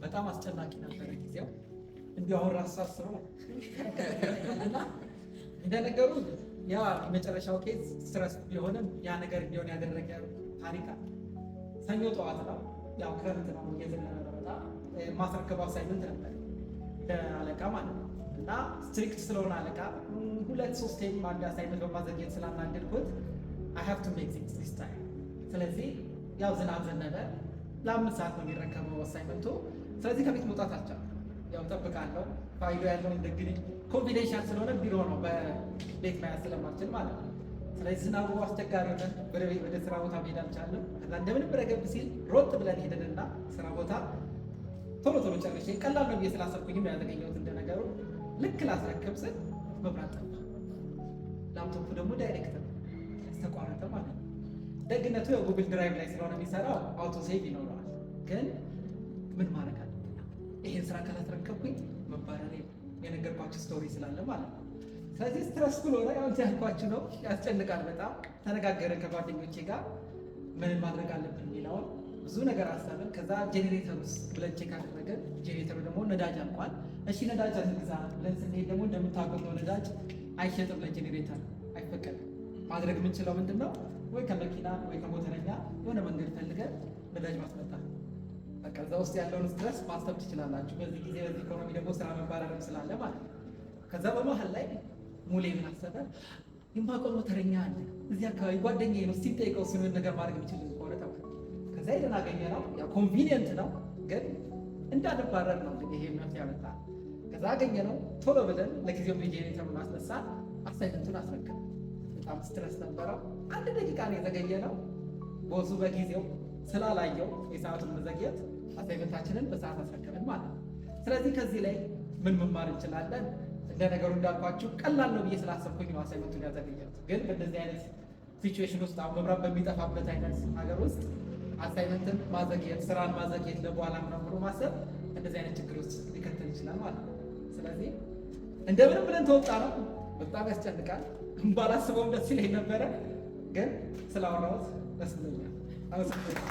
በጣም አስጨናቂ ነበረ ጊዜው። እንዲሁ አሁን ራሱ ሳስበው እና እንደነገሩ ያ የመጨረሻው ኬዝ ስትረስ ቢሆንም ያ ነገር እንዲሆን ያደረገ ታሪክ አለ። ሰኞ ጠዋት ነው፣ ያው ክረምት ነው፣ እየዘነበ በጣም ማስረከበው አሳይመንት ነበር ለአለቃ ማለት ነው። እና ስትሪክት ስለሆነ አለቃ 2-3 አንድ አሳይመንት በማዘግየት ስላናደድኩት I have to make things this time። ስለዚህ ያው ዝናብ ዘነበ፣ ለ5 ሰዓት ነው የሚረከበው አሳይመንቱ። ስለዚህ ከቤት መውጣት አልቻልኩም። ያው እጠብቃለሁ ፋይሉ ያለው እንግዲህ ኮንፊደንሻል ስለሆነ ቢሮ ነው በቤት መያዝ ስለማልችል ማለት ነው። ስለዚህ ዝናቡ አስቸጋሪ ሆነ፣ ወደ ስራ ቦታ መሄድ አልቻለም። ከዛ እንደምንም ረገብ ሲል ሮጥ ብለን ሄደንና ስራ ቦታ ቶሎ ጨርሼ ቀላል ነው ብዬ ስላሰብኩኝም ያዘገኘሁት እንደነገሩ ልክ ላስረክብ ስል መብራት ጠፋ። ላፕቶፑ ደግሞ ዳይሬክት ተቋረጠ ማለት ነው። ደግነቱ የጉግል ድራይቭ ላይ ስለሆነ የሚሰራው አውቶ ሴቭ ይኖረዋል። ግን ምን ማድረግ አለብኝ? ይሄን ስራ ካላስረከብኩኝ መባረር የነገርኳችሁ ስቶሪ ስላለ ማለት ነው። ስለዚህ ስትረስፉል ሆነ። ያው ያልኳችሁ ነው፣ ያስጨንቃል በጣም። ተነጋገርን ከጓደኞቼ ጋር ምን ማድረግ አለብን የሚለውን ብዙ ነገር አሰብን። ከዛ ጄኔሬተር ውስጥ ብለን ቼክ አደረገን። ጄኔሬተሩ ደግሞ ነዳጅ አልቋል። እሺ ነዳጅ አንግዛ ብለን ስንሄድ ደግሞ እንደምታውቁት ነዳጅ አይሸጥም፣ ለጄኔሬተር አይፈቀድም። ማድረግ የምንችለው ምንድን ነው? ወይ ከመኪና ወይ ከሞተረኛ የሆነ መንገድ ፈልገን ነዳጅ ማስመጣት። በቃ እዛ ውስጥ ያለውን ስትረስ ማሰብ ትችላላችሁ። በዚህ ጊዜ በዚህ ኢኮኖሚ ደግሞ ስራ መባረርም ስላለ ማለት ነው። ከዛ በመሀል ላይ ሙሌ ምን አሰበ? የማውቀው ሞተረኛ አለ እዚህ አካባቢ ጓደኛዬ ነው፣ ሲጠይቀው እሱን ነገር ማድረግ የሚችል ከሆነ ተባለ። ከዛ ሄደን አገኘነው። ያው ኮንቪኒየንት ነው ግን እንዳንባረር ነው እንግዲህ ይሄ መፍትሄ ያመጣ። ከዛ አገኘነው፣ ቶሎ ብለን ለጊዜው ጄኔሬተሩን አስነሳ፣ አሳይመንቱን አስረከበ። በጣም ስትረስ ነበረው። 1 ደቂቃ ነው የተገኘነው። ቦሱ በጊዜው ስላላየው የሰዓቱን መዘግየት አሳይመንታችንን በሰዓት አስረከብን ማለት ነው። ስለዚህ ከዚህ ላይ ምን መማር እንችላለን? እንደ ነገሩ እንዳልኳችሁ ቀላል ነው ብዬ ስላሰብኩኝ ነው አሳይመንቱን ያዘገየሁት። ግን በእንደዚህ አይነት ሲቹዌሽን ውስጥ አሁን መብራት በሚጠፋበት አይነት ሀገር ውስጥ አሳይመንትን ማዘግየት፣ ስራን ማዘግየት ለበኋላ ምናምሮ ማሰብ እንደዚህ አይነት ችግር ውስጥ ሊከተል ይችላል ማለት ነው። ስለዚህ እንደምንም ብለን ተወጣ ነው። በጣም ያስጨንቃል። ባላስበውም ደስ ይለኝ ነበረ፣ ግን ስላወራሁት ደስ ብሎኛል። አመሰግናለሁ።